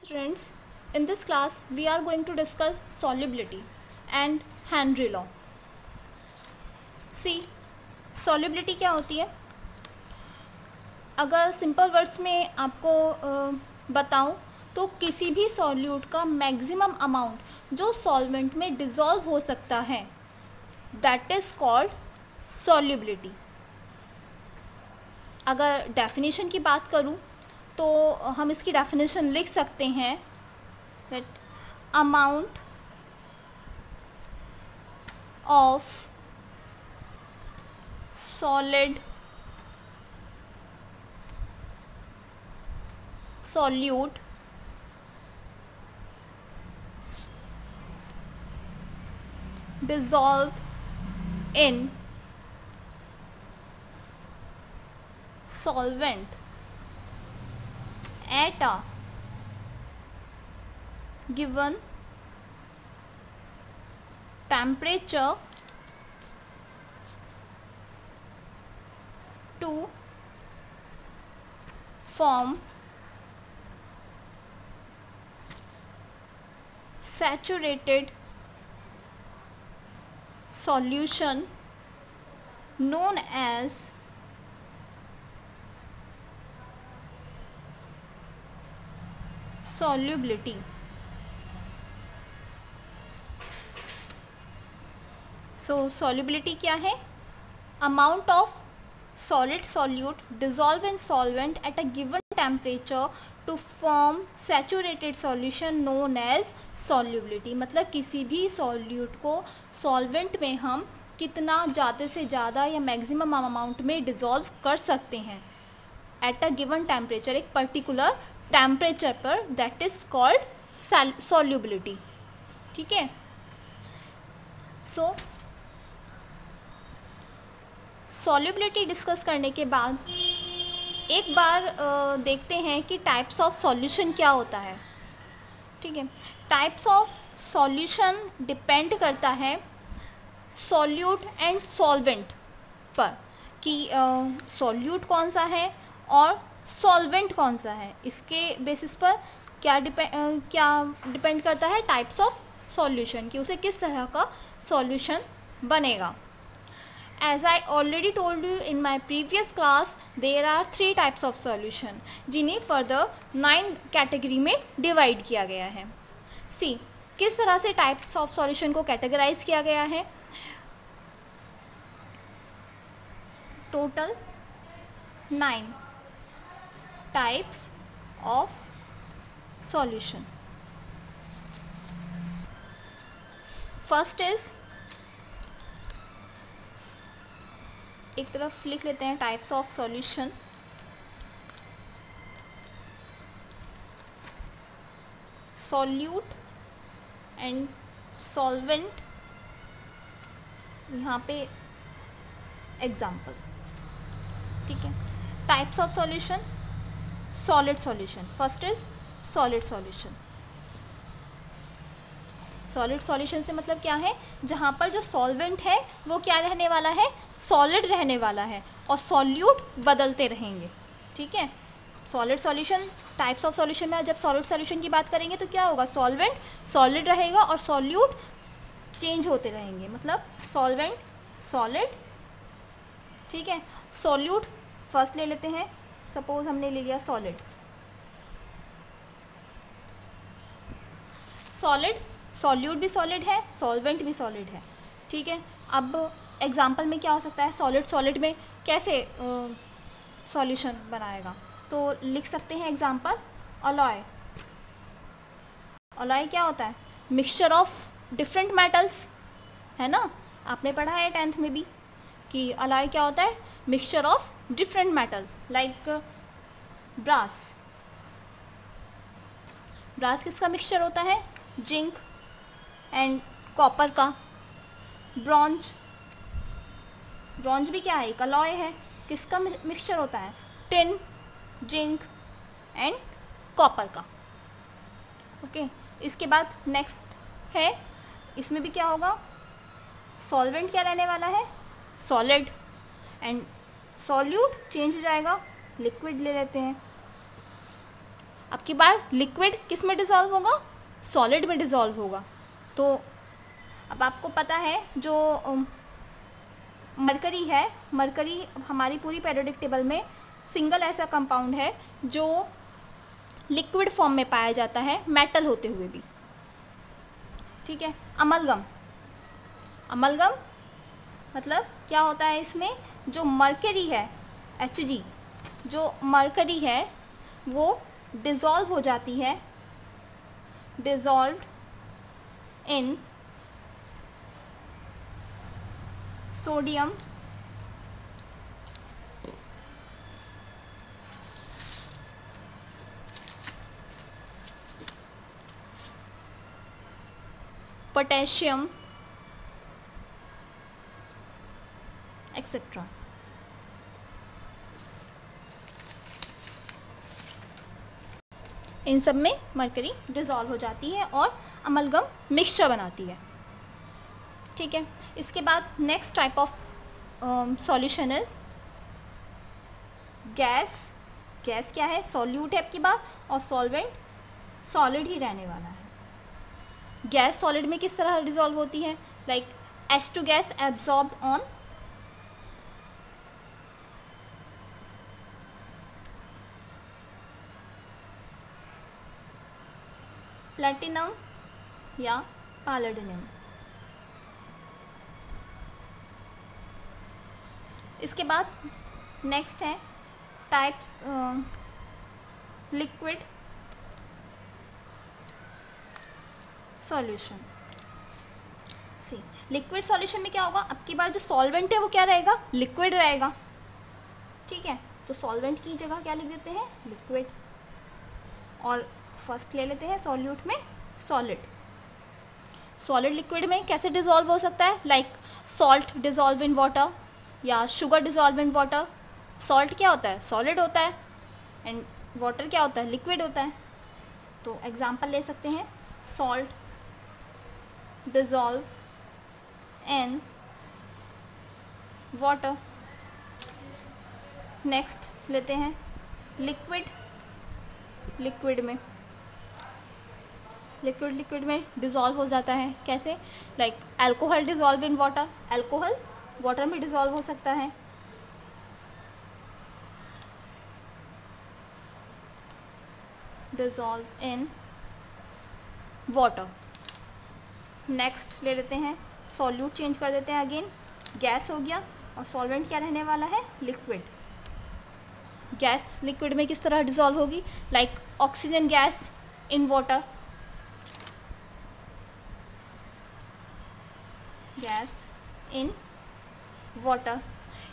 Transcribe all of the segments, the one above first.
students, in this class we are going to discuss solubility and Henry law. See, solubility क्या होती है? अगर simple words में आपको बताऊं तो किसी भी सॉल्यूट का मैक्सिमम अमाउंट जो सॉल्वेंट में डिसॉल्व हो सकता है, दैट इज कॉल्ड सॉल्युबिलिटी. अगर डेफिनेशन की बात करूं तो हम इसकी डेफिनेशन लिख सकते हैं that amount of solid solute dissolve in solvent at a given temperature to form saturated solution known as solubility. So solubility क्या है? Amount of solid solute dissolve in solvent at a given temperature to form saturated solution known as solubility. मतलब किसी भी solute को solvent में हम कितना ज़्यादा से ज़्यादा या मैक्सिमम अमाउंट में डिसॉल्व कर सकते हैं एट अ गिवन टेम्परेचर, एक पर्टिकुलर टेम्परेचर पर, दैट इज कॉल्ड सॉल्युबिलिटी. ठीक है. सो सॉल्युबिलिटी डिस्कस करने के बाद एक बार देखते हैं कि टाइप्स ऑफ सॉल्यूशन क्या होता है. ठीक है. टाइप्स ऑफ सॉल्यूशन डिपेंड करता है सॉल्यूट एंड सॉल्वेंट पर कि सॉल्यूट कौन सा है और सॉल्वेंट कौन सा है. इसके बेसिस पर क्या डिपेंड करता है टाइप्स ऑफ सॉल्यूशन, कि उसे किस तरह का सॉल्यूशन बनेगा. As I already told you in my previous class, there are 3 types of solution जिन्हें further 9 कैटेगरी में डिवाइड किया गया है. See, किस तरह से टाइप्स ऑफ सॉल्यूशन को कैटेगराइज किया गया है. Total 9 types of solution. First is, एक तरफ लिख लेते हैं types of solution. Solute and solvent, यहाँ पे एग्जाम्पल. ठीक है. Types of solution, solid solution. First is solid solution. Solid solution से मतलब क्या है, जहाँ पर जो सॉल्वेंट है वो क्या रहने वाला है, सॉलिड रहने वाला है, और सॉल्यूट बदलते रहेंगे. ठीक है. Solid solution, types of solution में जब सॉलिड सॉल्यूशन की बात करेंगे तो क्या होगा, सॉल्वेंट सॉलिड रहेगा और सॉल्यूट चेंज होते रहेंगे. मतलब सॉल्वेंट सॉलिड. ठीक है. सॉल्यूट फर्स्ट ले लेते हैं. सपोज हमने ले लिया सॉलिड. सॉलिड, सॉल्यूट भी सॉलिड है, सॉल्वेंट भी सॉलिड है. ठीक है. अब एग्जाम्पल में क्या हो सकता है, सॉलिड सॉलिड में कैसे सॉल्यूशन बनाएगा, तो लिख सकते हैं एग्जाम्पल. अलॉय. अलॉय क्या होता है, मिक्सचर ऑफ डिफरेंट मेटल्स, है ना. आपने पढ़ा है 10th में भी कि अलॉय क्या होता है, mixture of different metal. Like brass. Brass किसका मिक्सचर होता है, जिंक एंड कॉपर का. ब्रॉन्ज, ब्रॉन्ज भी क्या है, एक अलॉय है. किसका मिक्सचर होता है, टिन, जिंक एंड कॉपर का. ओके. इसके बाद नेक्स्ट है, इसमें भी क्या होगा, सॉल्वेंट क्या रहने वाला है, सॉलिड, एंड सॉल्यूट चेंज हो जाएगा, लिक्विड ले लेते हैं. अब की बार लिक्विड किस में डिसॉल्व होगा, सॉलिड में डिसॉल्व होगा। तो अब आपको पता है जो मरकरी है, मरकरी हमारी पूरी पेरियोडिक टेबल में सिंगल ऐसा कंपाउंड है जो लिक्विड फॉर्म में पाया जाता है मेटल होते हुए भी, ठीक है। अमलगम, अमलगम मतलब क्या होता है, इसमें जो मरकरी है Hg, जो मरकरी है वो डिसॉल्व हो जाती है, dissolved in sodium potassium etcetera. इन सब में मरकरी डिसॉल्व हो जाती है और अमलगम मिक्सचर बनाती है, ठीक है। इसके बाद next type of solution is gas. Gas क्या है, सॉल्यूट है आपकी बात, और सॉल्वेंट सॉलिड ही रहने वाला है। गैस सॉलिड में किस तरह डिसॉल्व होती है, like H2 gas absorbed on platinum या पैलेडियम। इसके बाद नेक्स्ट है टाइप्स लिक्विड सॉल्यूशन। सी लिक्विड सॉल्यूशन में क्या होगा, अब की बार जो सॉल्वेंट है वो क्या रहेगा, लिक्विड रहेगा, ठीक है। तो सॉल्वेंट की जगह क्या लिख देते हैं, लिक्विड, और फर्स्ट ले लेते हैं सॉल्यूट में सॉलिड। सॉलिड लिक्विड में कैसे डिसॉल्व हो सकता है, like salt dissolve in water या sugar dissolve in water. Salt क्या होता है, सॉलिड होता है, एंड वाटर क्या होता है, लिक्विड होता है। तो एग्जांपल ले सकते हैं, salt dissolve in water. Next लेते हैं लिक्विड। लिक्विड में लिक्विड में डिसॉल्व हो जाता है कैसे, like alcohol dissolve in water. Alcohol water में डिसॉल्व हो सकता है। Dissolve in water. नेक्स्ट ले लेते हैं सॉल्यूट, चेंज कर देते हैं, अगेन गैस हो गया और सॉल्वेंट क्या रहने वाला है, लिक्विड। गैस लिक्विड में किस तरह डिसॉल्व होगी, like oxygen gas in water. Gas in water.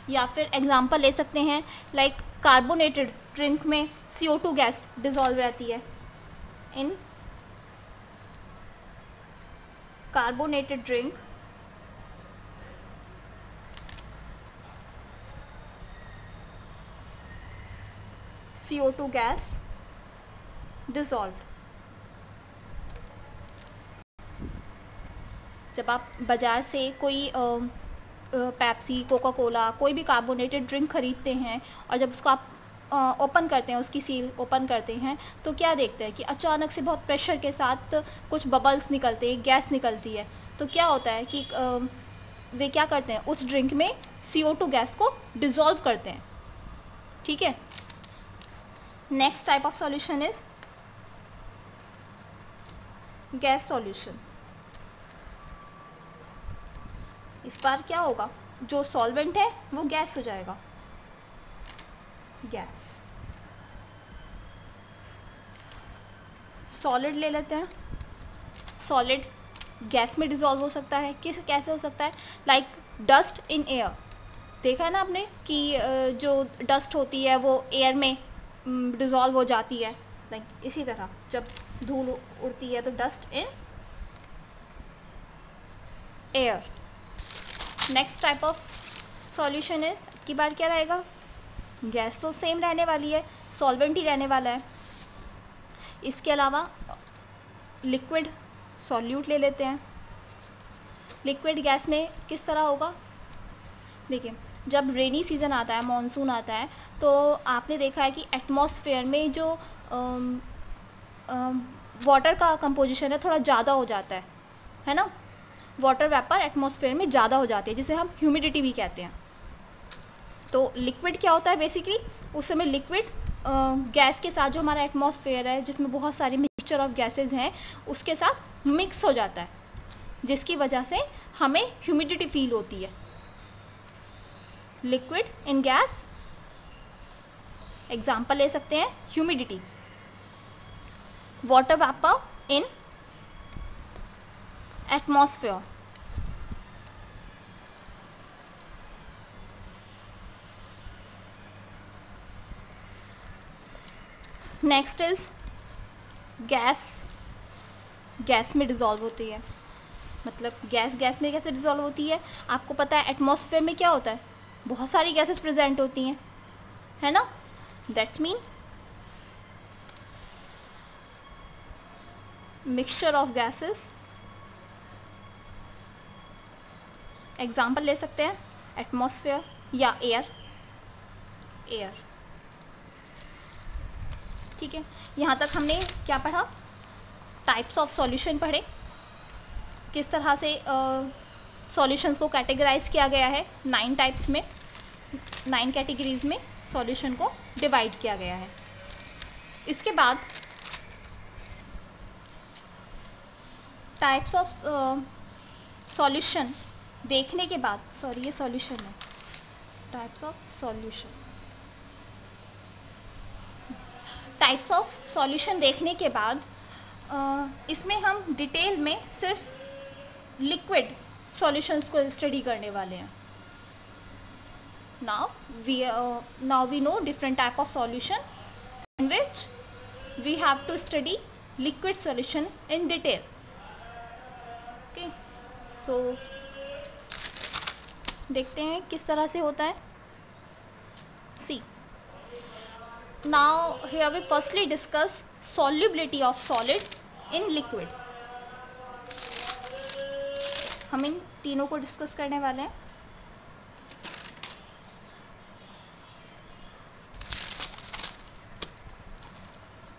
या फिर एग्जांपल ले सकते हैं, लाइक कार्बोनेटेड ड्रिंक में CO2 गैस डिसॉल्व रहती है in carbonated drink. CO2 gas dissolve. जब आप बाज़ार से कोई पेप्सी, कोका कोला, कोई भी कार्बोनेटेड ड्रिंक खरीदते हैं और जब उसको आप ओपन करते हैं, उसकी सील ओपन करते हैं, तो क्या देखते हैं कि अचानक से बहुत प्रेशर के साथ कुछ बबल्स निकलते हैं, गैस निकलती है। तो क्या होता है कि वे क्या करते हैं, उस ड्रिंक में CO2 गैस को डिसॉल्व करते हैं, ठीक है। Next type of solution is gas solution. इस बार क्या होगा, जो सॉल्वेंट है वो गैस हो जाएगा, गैस। सॉलिड ले लेते हैं। सॉलिड गैस में डिसॉल्व हो सकता है, कैसे हो सकता है, लाइक डस्ट इन एयर। देखा है ना आपने कि जो डस्ट होती है वो एयर में डिसॉल्व हो जाती है, लाइक इसी तरह जब धूल उड़ती है तो dust in air. Next type of solution is, की बार क्या रहेगा, गैस तो सेम रहने वाली है, सॉल्वेंट ही रहने वाला है। इसके अलावा लिक्विड सॉल्यूट ले लेते हैं। लिक्विड गैस में किस तरह होगा, देखिए जब रेनी सीज़न आता है, मॉनसून आता है, तो आपने देखा है कि एटमॉस्फेयर में जो वाटर का कंपोजिशन है थोड़ा ज़्यादा हो जाता है ना, वाटर वेपर एटमॉस्फेयर में ज़्यादा हो जाती है, जिसे हम ह्यूमिडिटी भी कहते हैं। तो लिक्विड क्या होता है बेसिकली, उस समय लिक्विड गैस के साथ, जो हमारा एटमॉस्फेयर है जिसमें बहुत सारी मिक्सचर ऑफ गैसेज हैं, उसके साथ मिक्स हो जाता है, जिसकी वजह से हमें ह्यूमिडिटी फील होती है। लिक्विड इन गैस, एग्जाम्पल ले सकते हैं humidity. Water vapour in atmosphere, next is gas. Gas में डिज़ोल्व होती है, मतलब गैस में कैसे डिज़ोल्व होती है, आपको पता है एटमॉस्फेयर में क्या होता है, बहुत सारी गैसेस प्रेजेंट होती हैं, है ना, that's mean mixture of gases. Example ले सकते हैं एटमॉस्फेयर या एयर। ठीक है, यहाँ तक हमने क्या पढ़ा, टाइप्स ऑफ सॉल्यूशन पढ़े, किस तरह से सॉल्यूशंस को कैटेगराइज किया गया है, 9 टाइप्स में, 9 कैटेगरीज में सॉल्यूशन को डिवाइड किया गया है। इसके बाद टाइप्स ऑफ सॉल्यूशन देखने के बाद, सॉरी ये सॉल्यूशन है, types of solution, types of solution देखने के बाद इसमें हम डिटेल में सिर्फ लिक्विड सॉल्यूशंस को स्टडी करने वाले हैं। now we know different type of solution in which we have to study liquid solution in detail. Okay, so देखते हैं किस तरह से होता है। See, now here we firstly discuss solubility of solid in liquid. हम इन तीनों को डिस्कस करने वाले हैं।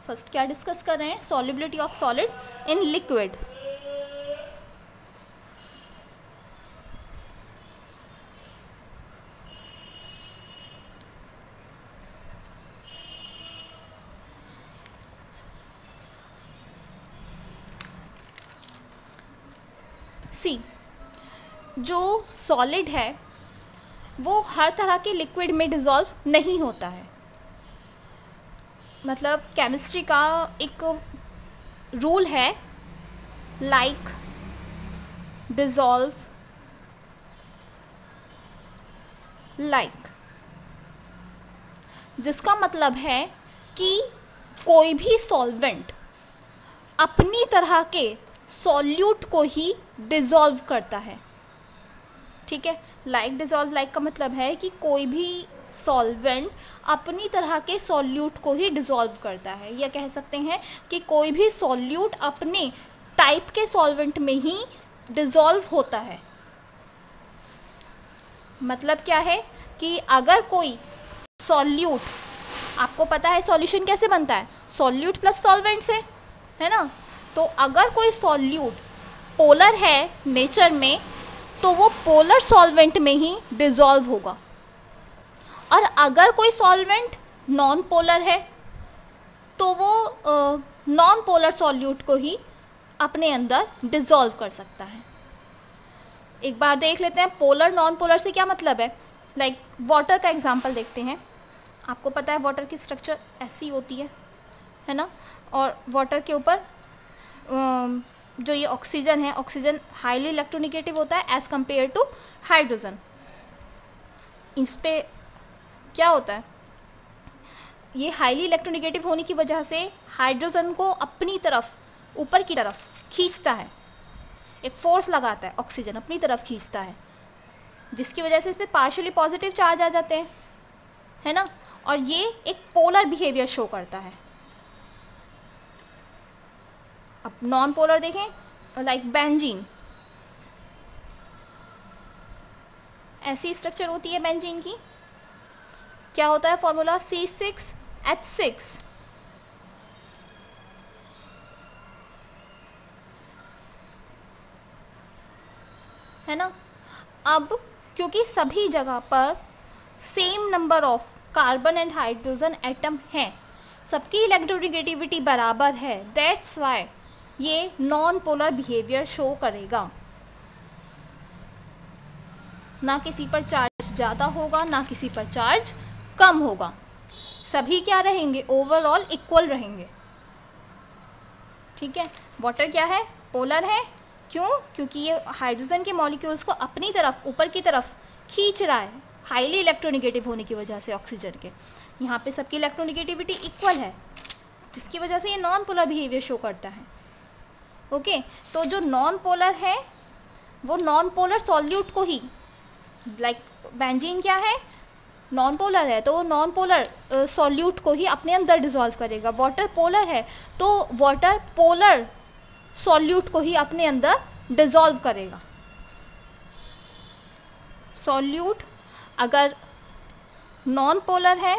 फर्स्ट क्या डिस्कस कर रहे हैं, solubility of solid in liquid. सी, जो सॉलिड है वो हर तरह के लिक्विड में डिसॉल्व नहीं होता है। मतलब केमिस्ट्री का एक रूल है, लाइक डिसॉल्व लाइक, जिसका मतलब है कि कोई भी सॉल्वेंट अपनी तरह के सॉल्यूट को ही डिसॉल्व करता है। ठीक है, लाइक डिसॉल्व लाइक का मतलब है कि कोई भी सॉल्वेंट अपनी तरह के सॉल्यूट को ही डिसॉल्व करता है, या कह सकते हैं कि कोई भी सॉल्यूट अपने टाइप के सॉल्वेंट में ही डिसॉल्व होता है। मतलब क्या है कि अगर कोई सॉल्यूट, आपको पता है सॉल्यूशन कैसे बनता है, सॉल्यूट प्लस सॉल्वेंट से, है ना, तो अगर कोई सॉल्यूट पोलर है नेचर में तो वो पोलर सॉल्वेंट में ही डिसॉल्व होगा, और अगर कोई सॉल्वेंट नॉन पोलर है तो वो नॉन पोलर सॉल्यूट को ही अपने अंदर डिसॉल्व कर सकता है। एक बार देख लेते हैं पोलर नॉन पोलर से क्या मतलब है। लाइक वाटर का एग्जांपल देखते हैं। आपको पता है वाटर की स्ट्रक्चर ऐसी होती है ना, और वाटर के ऊपर जो ये ऑक्सीजन है, ऑक्सीजन हाईली इलेक्ट्रोनेगेटिव होता है एज कंपेयर टू हाइड्रोजन। इस पे क्या होता है, ये हाईली इलेक्ट्रोनेगेटिव होने की वजह से हाइड्रोजन को अपनी तरफ, ऊपर की तरफ खींचता है, एक फोर्स लगाता है, ऑक्सीजन अपनी तरफ खींचता है, जिसकी वजह से इस पे पार्शियली पॉजिटिव चार्ज आ जाते हैं, है ना, और ये एक पोलर बिहेवियर शो करता है। अब नॉन पोलर देखें, लाइक बेंजीन, ऐसी स्ट्रक्चर होती है बेंजीन की। क्या होता है फॉर्मूला, C6H6, है ना। अब क्योंकि सभी जगह पर same number of carbon and hydrogen atom हैं, सबकी इलेक्ट्रोनेगेटिविटी बराबर है, दैट्स वाई ये नॉन पोलर बिहेवियर शो करेगा। ना किसी पर चार्ज ज़्यादा होगा, ना किसी पर चार्ज कम होगा, सभी क्या रहेंगे, ओवरऑल इक्वल रहेंगे। ठीक है। वाटर क्या है, पोलर है। क्यों, क्योंकि ये हाइड्रोजन के मॉलिक्यूल्स को अपनी तरफ, ऊपर की तरफ खींच रहा है, हाईली इलेक्ट्रोनेगेटिव होने की वजह से ऑक्सीजन के। यहाँ पे सबकी इलेक्ट्रोनेगेटिविटी इक्वल है, जिसकी वजह से ये नॉन पोलर बिहेवियर शो करता है। ओके, तो जो नॉन पोलर है वो नॉन पोलर सॉल्यूट को ही, लाइक बेंजीन क्या है, नॉन पोलर है, तो वो नॉन पोलर सॉल्यूट को ही अपने अंदर डिसॉल्व करेगा। वाटर पोलर है तो वाटर पोलर सॉल्यूट को ही अपने अंदर डिसॉल्व करेगा। सॉल्यूट अगर नॉन पोलर है,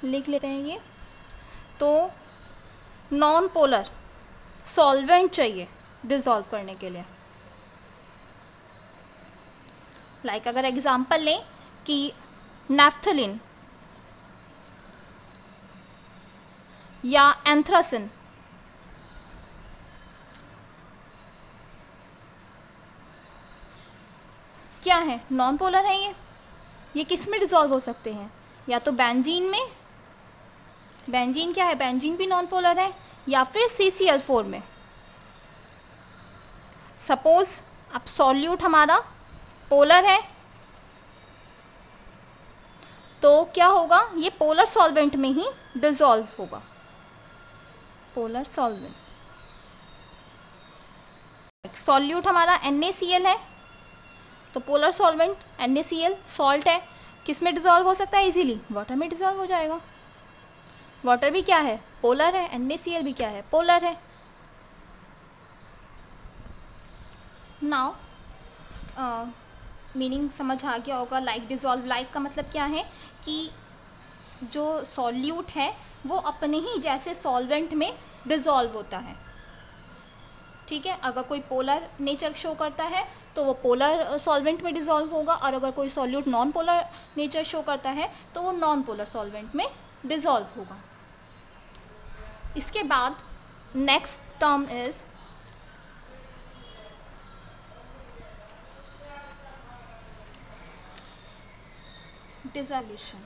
लिख लेते हैं ये, तो नॉन पोलर सॉल्वेंट चाहिए डिसॉल्व करने के लिए। लाइक अगर एग्जांपल लें कि नैफ्थलीन या एंथ्रासिन, क्या है, नॉन पोलर है। ये किस में डिसॉल्व हो सकते हैं, या तो बेंजीन में, बेंजीन क्या है, बेंजीन भी नॉन पोलर है, या फिर CCl4 में। सपोज अब सॉल्यूट हमारा पोलर है, तो क्या होगा, ये पोलर सॉल्वेंट में ही डिसॉल्व होगा, पोलर सॉल्वेंट। सॉल्यूट हमारा NaCl है, तो पोलर सॉल्वेंट NaCl सॉल्ट है, किस में डिसॉल्व हो सकता है इजीली, वाटर में डिसॉल्व हो जाएगा। वाटर भी क्या है, पोलर है, NaCl भी क्या है, पोलर है। नाउ मीनिंग समझ आ गया होगा। लाइक डिसॉल्व, लाइक का मतलब क्या है कि जो सॉल्यूट है वो अपने ही जैसे सॉल्वेंट में डिसॉल्व होता है। ठीक है, अगर कोई पोलर नेचर शो करता है तो वो पोलर सॉल्वेंट में डिसॉल्व होगा, और अगर कोई solute non polar nature show करता है तो वो नॉन पोलर सॉल्वेंट में डिसॉल्व होगा। इसके बाद next term is dissolution.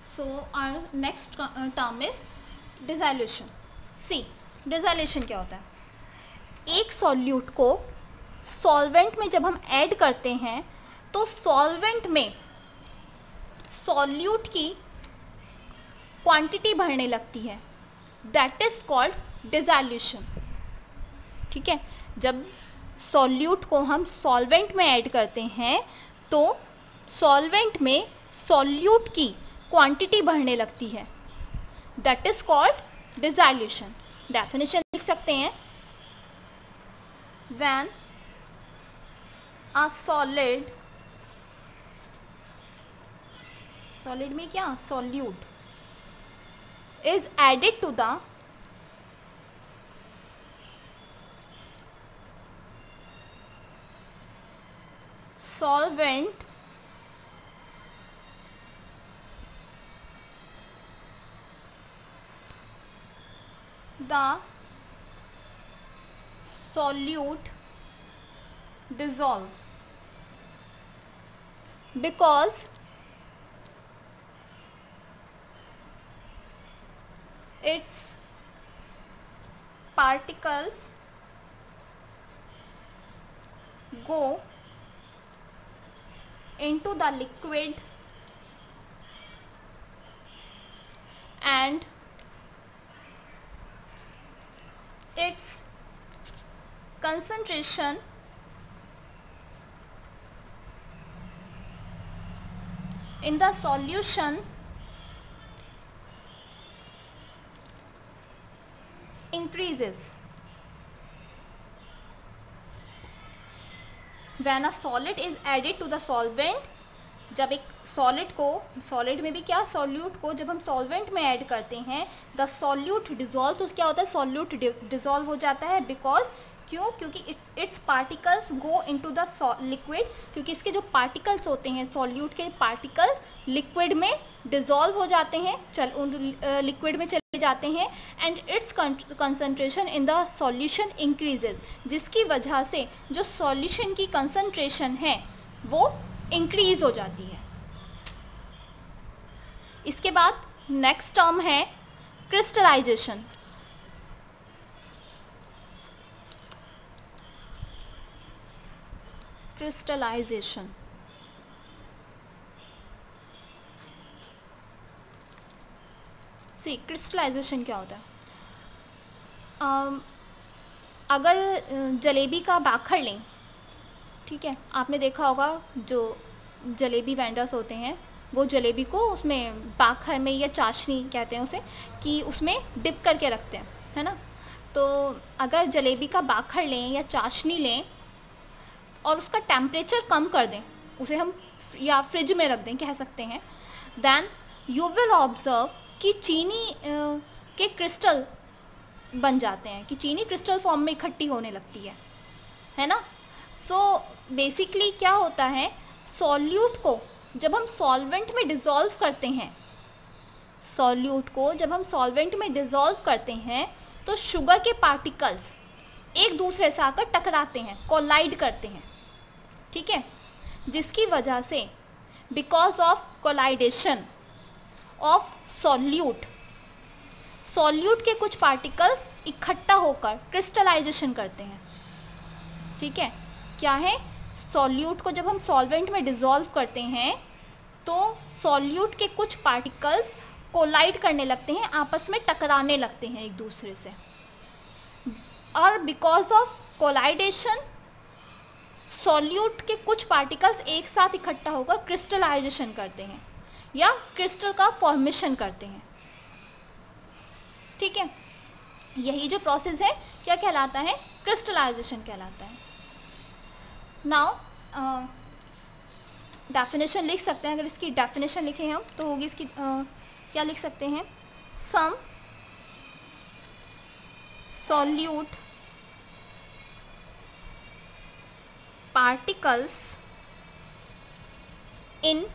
So our next term is dissolution. See, dissolution क्या होता है, एक सॉल्यूट को सॉल्वेंट में जब हम ऐड करते हैं तो सॉल्वेंट में सॉल्यूट की क्वांटिटी बढ़ने लगती है, दैट इज कॉल्ड डिसॉल्यूशन। ठीक है, जब सॉल्यूट को हम सॉल्वेंट में ऐड करते हैं तो सॉल्वेंट में सॉल्यूट की क्वांटिटी बढ़ने लगती है, that is called dissolution. Definition लिख सकते हैं, व्हेन अ सॉलिड, सॉलिड में क्या, solute is added to the solvent the solute dissolve because its particles go into the liquid and its concentration in the solution increases. When a solid is added to the solvent, जब एक solid को, solid में भी क्या, solute को जब हम solvent में ऐड करते हैं, द सॉल्यूट डिजॉल्व, तो क्या होता है, सॉल्यूट डिजॉल्व हो जाता है। बिकॉज क्यों, क्योंकि it's particles go into the liquid, क्योंकि इसके जो पार्टिकल्स होते हैं, सॉल्यूट के पार्टिकल्स लिक्विड में डिजॉल्व हो जाते हैं, लिक्विड में चले जाते हैं, and it's concentration in the solution increases, जिसकी वजह से जो सॉल्यूशन की कंसंट्रेशन है वो इंक्रीज हो जाती है। इसके बाद नेक्स्ट टर्म है क्रिस्टलाइजेशन। क्रिस्टलाइजेशन सी, क्रिस्टलाइजेशन क्या होता है, अगर जलेबी का बाखर लें, ठीक है, आपने देखा होगा जो जलेबी वेंडर्स होते हैं वो जलेबी को उसमें बाखर में या चाशनी कहते हैं उसे, कि उसमें डिप करके रखते हैं, है ना। तो अगर जलेबी का बाखर लें या चाशनी लें और उसका टेम्परेचर कम कर दें, उसे हम या फ्रिज में रख दें कह सकते हैं, देन यू विल ऑब्जर्व कि चीनी के क्रिस्टल बन जाते हैं, कि चीनी क्रिस्टल फॉर्म में इकट्ठी होने लगती है ना। सो बेसिकली क्या होता है, सॉल्यूट को जब हम सॉल्वेंट में डिज़ोल्व करते हैं, सॉल्यूट को जब हम सॉल्वेंट में डिज़ोल्व करते हैं तो शुगर के पार्टिकल्स एक दूसरे से आकर टकराते हैं, कोलाइड करते हैं, ठीक है, जिसकी वजह से because of collidation of solute, solute के कुछ पार्टिकल्स इकट्ठा होकर क्रिस्टलाइजेशन करते हैं, ठीक है। क्या है, सॉल्यूट को जब हम सॉल्वेंट में डिज़ोल्व करते हैं तो सॉल्यूट के कुछ पार्टिकल्स कोलाइड करने लगते हैं, आपस में टकराने लगते हैं एक दूसरे से, और बिकॉज ऑफ कोलाइडेशन सॉल्यूट के कुछ पार्टिकल्स एक साथ इकट्ठा होकर क्रिस्टलाइजेशन करते हैं या क्रिस्टल का फॉर्मेशन करते हैं, ठीक है। यही जो प्रोसेस है क्या कहलाता है, क्रिस्टलाइजेशन कहलाता है। नाउ डेफिनेशन लिख सकते हैं, अगर इसकी डेफिनेशन लिखें हम तो होगी इसकी क्या लिख सकते हैं, some solute particles in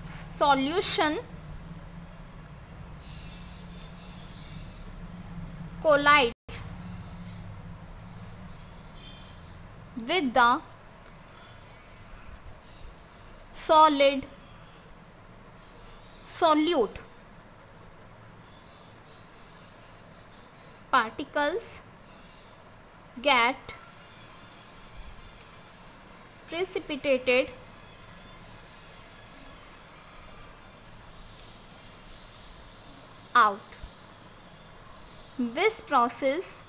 solution collides with the solid solute. Particles get precipitated out. This process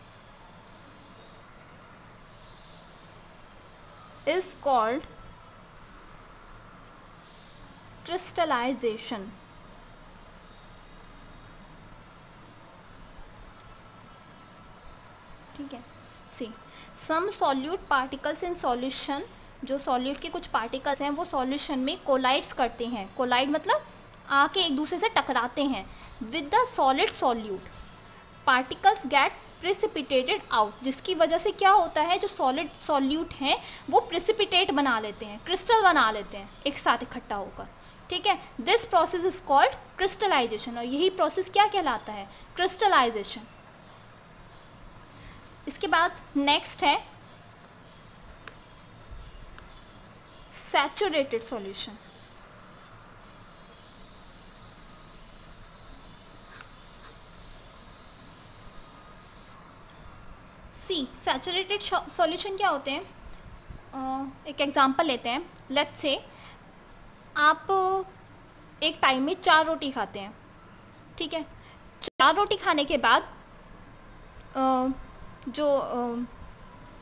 is called crystallization. ठीक है, सी सम सॉल्यूट पार्टिकल्स इन सॉल्यूशन, जो सॉल्यूट के कुछ पार्टिकल्स हैं वो सॉल्यूशन में कोलाइड्स करते हैं, कोलाइड मतलब आके एक दूसरे से टकराते हैं, with the solid solute particles get precipitated out, जिसकी वजह से क्या होता है, जो सॉलिड सॉल्यूट हैं वो प्रेसिपिटेट बना लेते हैं, क्रिस्टल बना लेते हैं एक साथ इकट्ठा होकर, ठीक है। This process is called crystallisation, और यही प्रोसेस क्या कहलाता है, क्रिस्टलाइजेशन। इसके बाद नेक्स्ट है सैचुरेटेड सॉल्यूशन। सी सैचुरेटेड सॉल्यूशन क्या होते हैं, एक एग्जांपल लेते हैं। लेट्स से आप एक टाइम में 4 रोटी खाते हैं, ठीक है। 4 रोटी खाने के बाद जो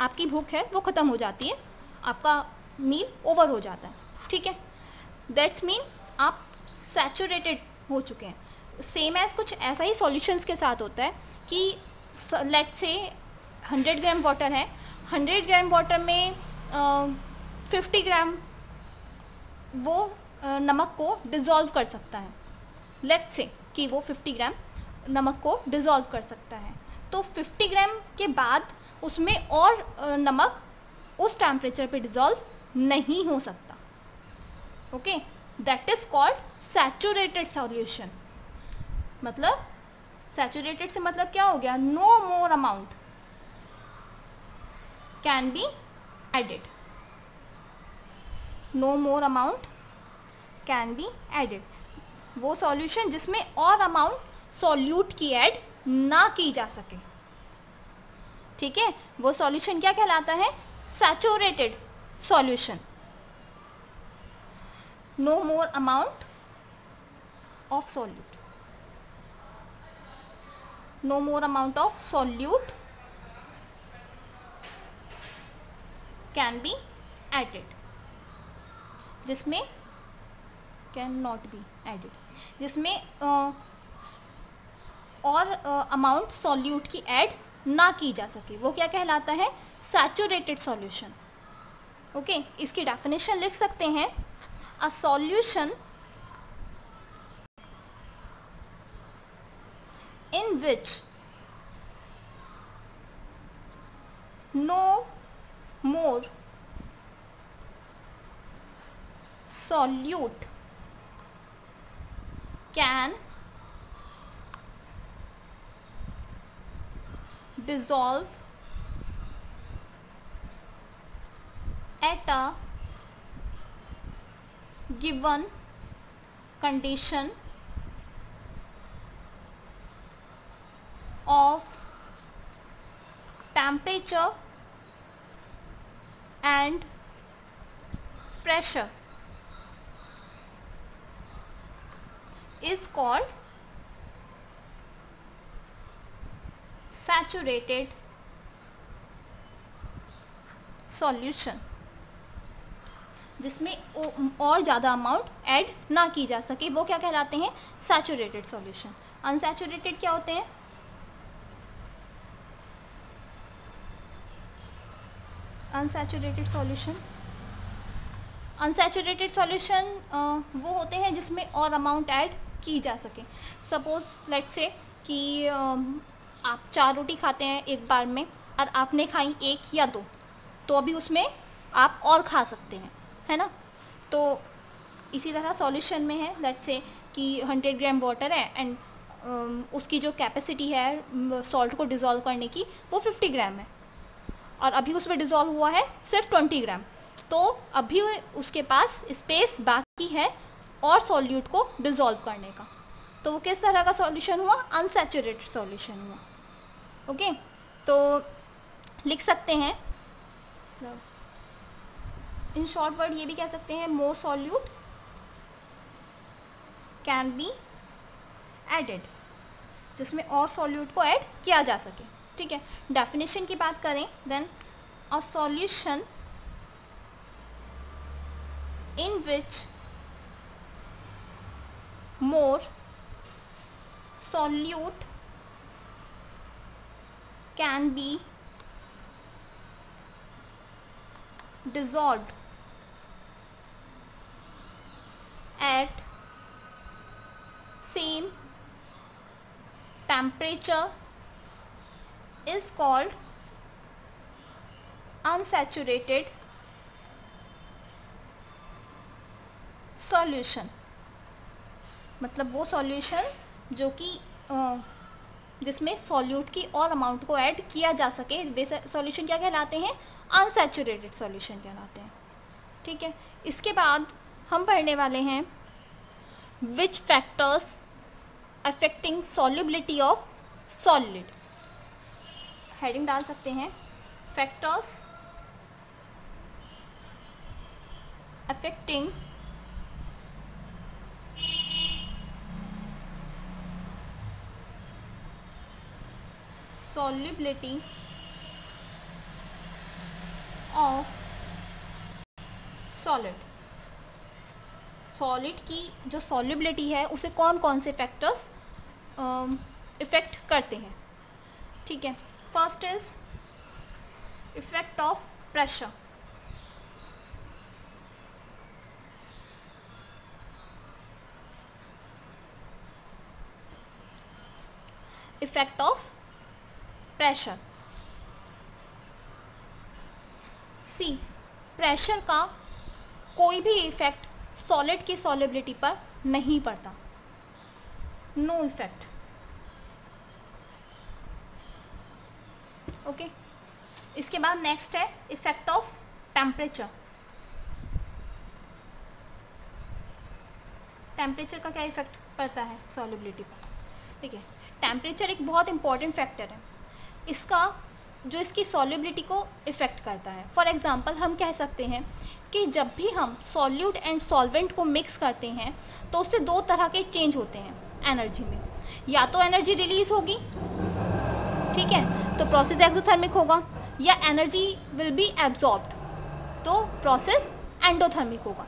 आपकी भूख है वो ख़त्म हो जाती है, आपका मील ओवर हो जाता है, ठीक है। दैट्स मीन आप सैचुरेटेड हो चुके हैं। सेम एज कुछ ऐसा ही सॉल्यूशंस के साथ होता है कि लेट्स से 100 ग्राम वाटर है, 100 ग्राम वाटर में 50 ग्राम वो नमक को डिज़ोल्व कर सकता है। लेट्स से कि वो 50 ग्राम नमक को डिज़ोल्व कर सकता है, तो 50 ग्राम के बाद उसमें और नमक उस टेम्परेचर पे डिज़ोल्व नहीं हो सकता। Okay, that is called saturated solution. मतलब सैचुरेटेड से मतलब क्या हो गया, no more amount can be added, no more amount can be added. वो सॉल्यूशन जिसमें और अमाउंट सॉल्यूट की ऐड ना की जा सके, ठीक है, वो सॉल्यूशन क्या कहलाता है, saturated solution. No more amount of solute, no more amount of solute can be added, जिसमें कैन नॉट बी एडेड, जिसमें और अमाउंट सॉल्यूट की ऐड ना की जा सके, वो क्या कहलाता है, सैचुरेटेड सॉल्यूशन। ओके, इसकी डेफिनेशन लिख सकते हैं, a solution in which no more solute can dissolve at a given condition of temperature and pressure is called saturated solution, जिसमें और ज़्यादा अमाउंट ऐड ना की जा सके, वो क्या कहलाते हैं, सैचुरेटेड सॉल्यूशन। अनसैचुरेटेड क्या होते हैं, अनसैचुरेटेड सॉल्यूशन, अनसैचुरेटेड सॉल्यूशन वो होते हैं जिसमें और अमाउंट ऐड की जा सके। सपोज लेट्स से कि आप 4 रोटी खाते हैं एक बार में और आपने खाई 1 या 2, तो अभी उसमें आप और खा सकते हैं, है ना। तो इसी तरह सॉल्यूशन में है, लेट्स से कि 100 ग्राम वाटर है एंड उसकी जो कैपेसिटी है सॉल्ट को डिज़ोल्व करने की वो 50 ग्राम है और अभी उसमें डिज़ोल्व हुआ है सिर्फ 20 ग्राम, तो अभी उसके पास स्पेस बाकी है और सॉल्यूट को डिज़ोल्व करने का, तो वो किस तरह का सॉल्यूशन हुआ, अनसैचुरेटेड सॉल्यूशन हुआ। ओके, तो लिख सकते हैं, इन शॉर्ट वर्ड ये भी कह सकते हैं, more solute can be added, जिसमें और सॉल्यूट को ऐड किया जा सके, ठीक है। डेफिनेशन की बात करें, then a solution in which more solute can be dissolved at same temperature is called unsaturated solution। मतलब वो सॉल्यूशन जो कि जिसमें सॉल्यूट की और अमाउंट को ऐड किया जा सके, वे सॉल्यूशन क्या कहलाते हैं, अनसैचुरेटेड सॉल्यूशन कहलाते हैं, ठीक है। इसके बाद हम पढ़ने वाले हैं विच factors affecting solubility of solid. Heading डाल सकते हैं, factors affecting solubility of solid। Solid की जो सॉल्युबिलिटी है उसे कौन कौन से फैक्टर्स इफेक्ट करते हैं, ठीक है। First is effect of pressure, effect of pressure. See, pressure का कोई भी इफेक्ट सॉलिड की सॉलिबिलिटी पर नहीं पड़ता, नो इफेक्ट। ओके, इसके बाद नेक्स्ट है इफेक्ट ऑफ टेम्परेचर। टेम्परेचर का क्या इफेक्ट पड़ता है सॉलिबिलिटी पर? ठीक है, टेम्परेचर एक बहुत इंपॉर्टेंट फैक्टर है, इसका जो इसकी सॉल्युबिलिटी को इफ़ेक्ट करता है। फॉर एग्जांपल हम कह सकते हैं कि जब भी हम सॉल्यूट एंड सॉल्वेंट को मिक्स करते हैं तो उससे दो तरह के चेंज होते हैं एनर्जी में, या तो एनर्जी रिलीज होगी, ठीक है, तो प्रोसेस एक्सोथर्मिक होगा, या एनर्जी विल बी एब्जॉर्ब्ड, तो प्रोसेस एंडोथर्मिक होगा।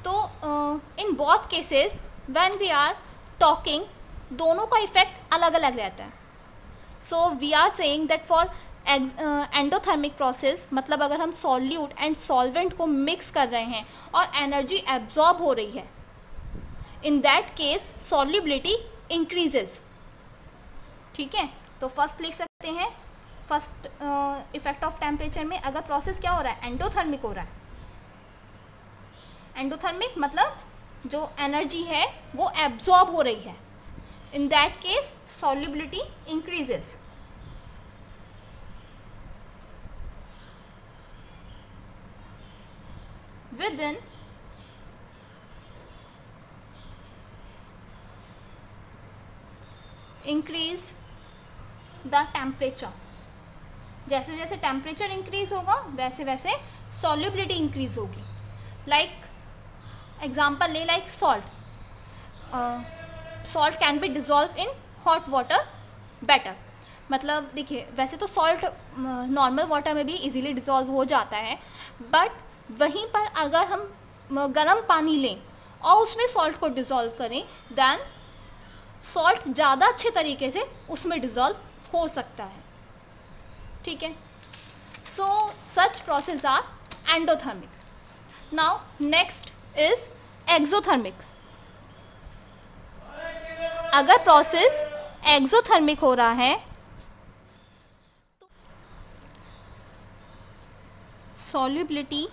तो in both cases when we are talking, दोनों का इफेक्ट अलग अलग रहता है। So we are saying that for endothermic process, मतलब अगर हम सॉल्यूट एंड सॉल्वेंट को मिक्स कर रहे हैं और एनर्जी एब्जॉर्ब हो रही है, in that case solubility increases. ठीक है, तो फर्स्ट लिख सकते हैं, फर्स्ट इफेक्ट ऑफ टेम्परेचर में अगर प्रोसेस क्या हो रहा है, एंडोथर्मिक हो रहा है। एंडोथर्मिक मतलब जो एनर्जी है वो एब्जॉर्ब हो रही है, in that case solubility increases। within increase the temperature, जैसे जैसे टेम्परेचर इंक्रीज होगा वैसे वैसे सॉल्युबिलिटी इंक्रीज होगी। लाइक एग्जांपल ले, like salt, salt can be dissolve in hot water better. मतलब देखिए, वैसे तो सॉल्ट नॉर्मल वाटर में भी इजीली डिजॉल्व हो जाता है, बट वहीं पर अगर हम गर्म पानी लें और उसमें सॉल्ट को डिजॉल्व करें, देन सॉल्ट ज़्यादा अच्छे तरीके से उसमें डिजॉल्व हो सकता है। ठीक है, so such process are endothermic. Now next is exothermic. अगर प्रोसेस एक्सोथर्मिक हो रहा है तो solubility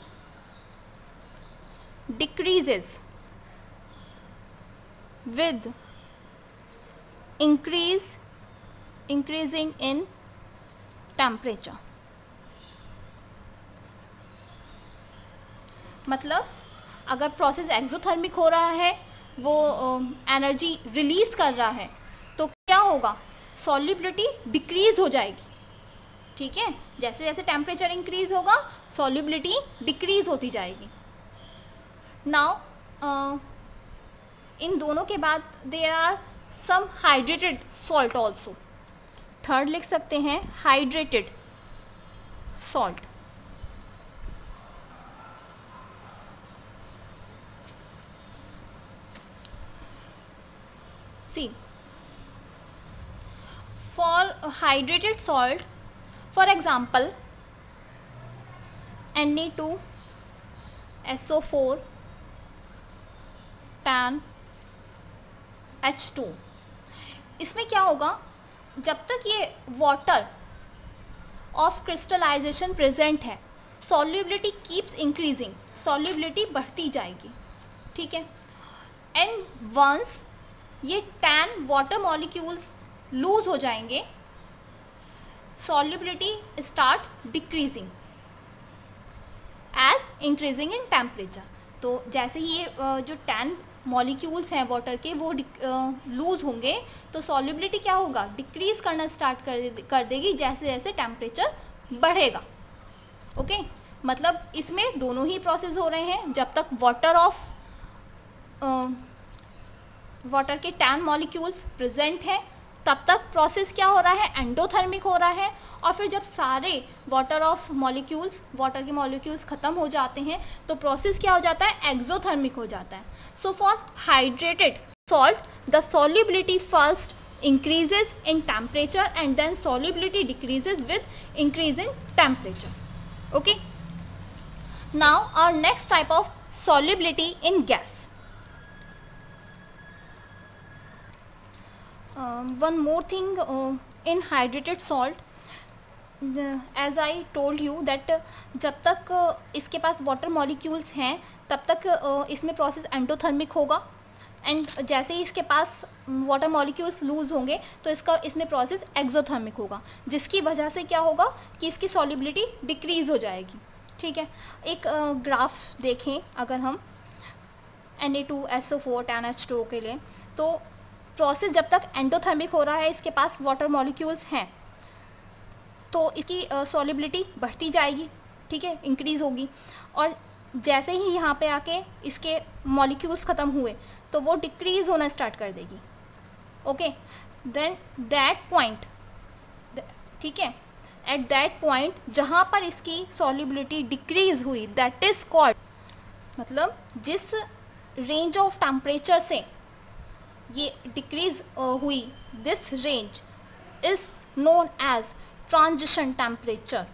decreases with increasing in temperature। मतलब अगर प्रोसेस एक्सोथर्मिक हो रहा है, वो एनर्जी रिलीज कर रहा है, तो क्या होगा, सॉल्युबिलिटी डिक्रीज हो जाएगी। ठीक है, जैसे जैसे टेम्परेचर इंक्रीज होगा सॉल्युबिलिटी डिक्रीज होती जाएगी। नाउ इन दोनों के बाद there are some hydrated salt also. Third लिख सकते हैं hydrated salt. See, for hydrated salt, for example Na2SO4 tan H2, इसमें क्या होगा, जब तक ये वाटर ऑफ क्रिस्टलाइजेशन प्रेजेंट है, सॉल्युबिलिटी कीप्स इंक्रीजिंग, सॉल्युबिलिटी बढ़ती जाएगी। ठीक है, एंड वंस ये टैन वाटर मॉलिक्यूल्स लूज हो जाएंगे, solubility start decreasing as increasing in temperature. तो जैसे ही ये जो टैन मॉलिक्यूल्स हैं वाटर के वो लूज होंगे, तो सॉल्युबिलिटी क्या होगा, डिक्रीज करना स्टार्ट कर देगी जैसे जैसे टेम्परेचर बढ़ेगा। ओके, मतलब इसमें दोनों ही प्रोसेस हो रहे हैं। जब तक वाटर के टैन मॉलिक्यूल्स प्रेजेंट हैं तब तक प्रोसेस क्या हो रहा है, एंडोथर्मिक हो रहा है। और फिर जब सारे वाटर के मॉलिक्यूल्स ख़त्म हो जाते हैं तो प्रोसेस क्या हो जाता है, एक्सोथर्मिक हो जाता है। So for hydrated salt the solubility first increases in temperature and then solubility decreases with increase in temperature. Okay, now our next type of solubility in gas. One more thing in hydrated salt, as I told you that जब तक इसके पास water molecules हैं तब तक इसमें process endothermic होगा, and जैसे ही इसके पास वाटर मॉलिक्यूल्स लूज होंगे तो इसमें प्रोसेस एक्सोथर्मिक होगा, जिसकी वजह से क्या होगा कि इसकी सॉल्युबिलिटी डिक्रीज हो जाएगी. ठीक है, एक ग्राफ देखें अगर हम Na2SO4 10H2O के लिए, तो प्रोसेस जब तक एंडोथर्मिक हो रहा है, इसके पास वाटर मॉलिक्यूल्स हैं, तो इसकी सॉल्युबिलिटी बढ़ती जाएगी. ठीक है, इंक्रीज होगी, और जैसे ही यहाँ पे आके इसके मॉलिक्यूल्स ख़त्म हुए तो वो डिक्रीज होना स्टार्ट कर देगी. ओके, देन दैट पॉइंट, ठीक है, एट दैट पॉइंट जहाँ पर इसकी सॉल्युबिलिटी डिक्रीज हुई, दैट इज कॉल्ड, मतलब जिस रेंज ऑफ टेम्परेचर से ये डिक्रीज हुई, this range is known as transition temperature.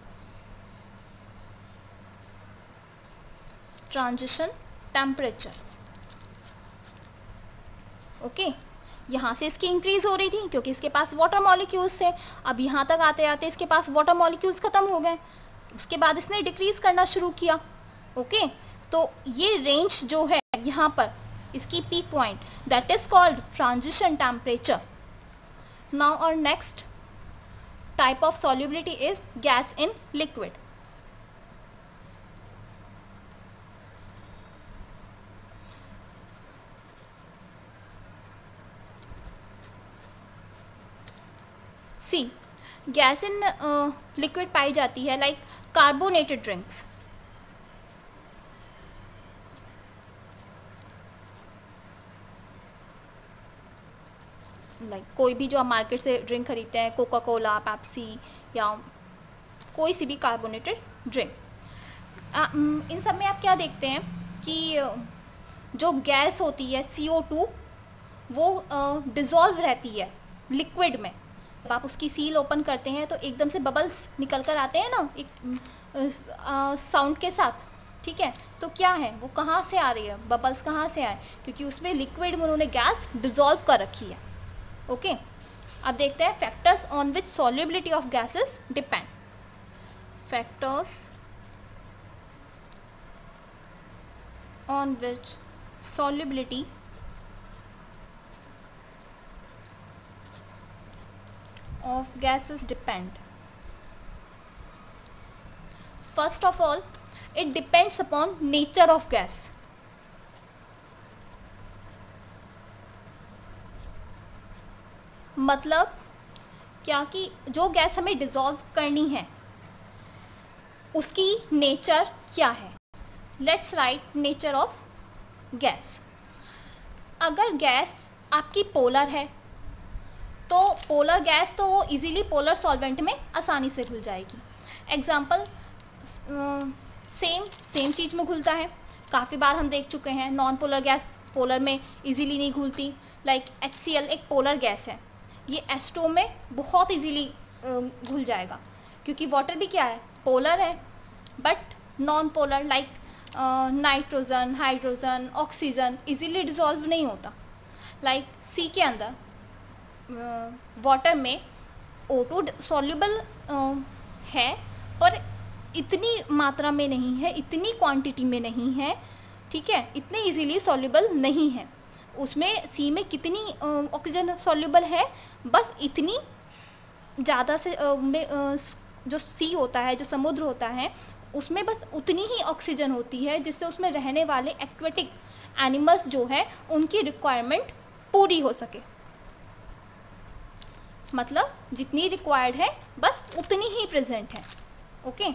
Transition temperature. Okay, यहाँ से इसकी इंक्रीज हो रही थी क्योंकि इसके पास वाटर मॉलिक्यूल्स थे. अब यहाँ तक आते आते इसके पास वाटर मॉलिक्यूल्स खत्म हो गए, उसके बाद इसने डिक्रीज करना शुरू किया. ओके, तो ये रेंज जो है यहाँ पर इसकी peak point, that is called transition temperature. Now और next type of solubility is gas in liquid. See, gas in liquid पाई जाती है like carbonated drinks. लाइक कोई भी जो आप मार्केट से ड्रिंक खरीदते हैं, कोका कोला, पेप्सी या कोई सी भी कार्बोनेटेड ड्रिंक, इन सब में आप क्या देखते हैं कि जो गैस होती है CO2 वो डिज़ोल्व रहती है लिक्विड में. जब आप उसकी सील ओपन करते हैं तो एकदम से बबल्स निकल कर आते हैं ना, एक साउंड के साथ. ठीक है, तो क्या है, वो कहाँ से आ रही है, बबल्स कहाँ से आए, क्योंकि उसमें लिक्विड में उन्होंने गैस डिज़ोल्व कर रखी है. ओके, अब देखते हैं factors on which solubility of gases depend. Factors on which solubility of gases depend. First of all, it depends upon nature of gas. मतलब क्या कि जो गैस हमें डिज़ोल्व करनी है उसकी नेचर क्या है. Let's write nature of gas. अगर गैस आपकी पोलर है तो पोलर गैस तो वो इजीली पोलर सॉल्वेंट में आसानी से घुल जाएगी. एग्जाम्पल, सेम चीज़ में घुलता है, काफ़ी बार हम देख चुके हैं. नॉन पोलर गैस पोलर में इजीली नहीं घुलती. लाइक HCl एक पोलर गैस है, ये H2O में बहुत इजीली घुल जाएगा क्योंकि वाटर भी क्या है, पोलर है. But non polar like nitrogen, hydrogen, oxygen easily dissolve नहीं होता. लाइक सी के अंदर वाटर में O2 सॉल्युबल है पर इतनी मात्रा में नहीं है, इतनी क्वांटिटी में नहीं है. ठीक है, इतने इजीली सॉल्युबल नहीं है. उसमें सी में कितनी ऑक्सीजन सॉल्युबल है, बस इतनी ज़्यादा से जो सी होता है, जो समुद्र होता है, उसमें बस उतनी ही ऑक्सीजन होती है जिससे उसमें रहने वाले एक्वेटिक एनिमल्स जो है उनकी रिक्वायरमेंट पूरी हो सके. मतलब जितनी रिक्वायर्ड है बस उतनी ही प्रेजेंट है. ओके,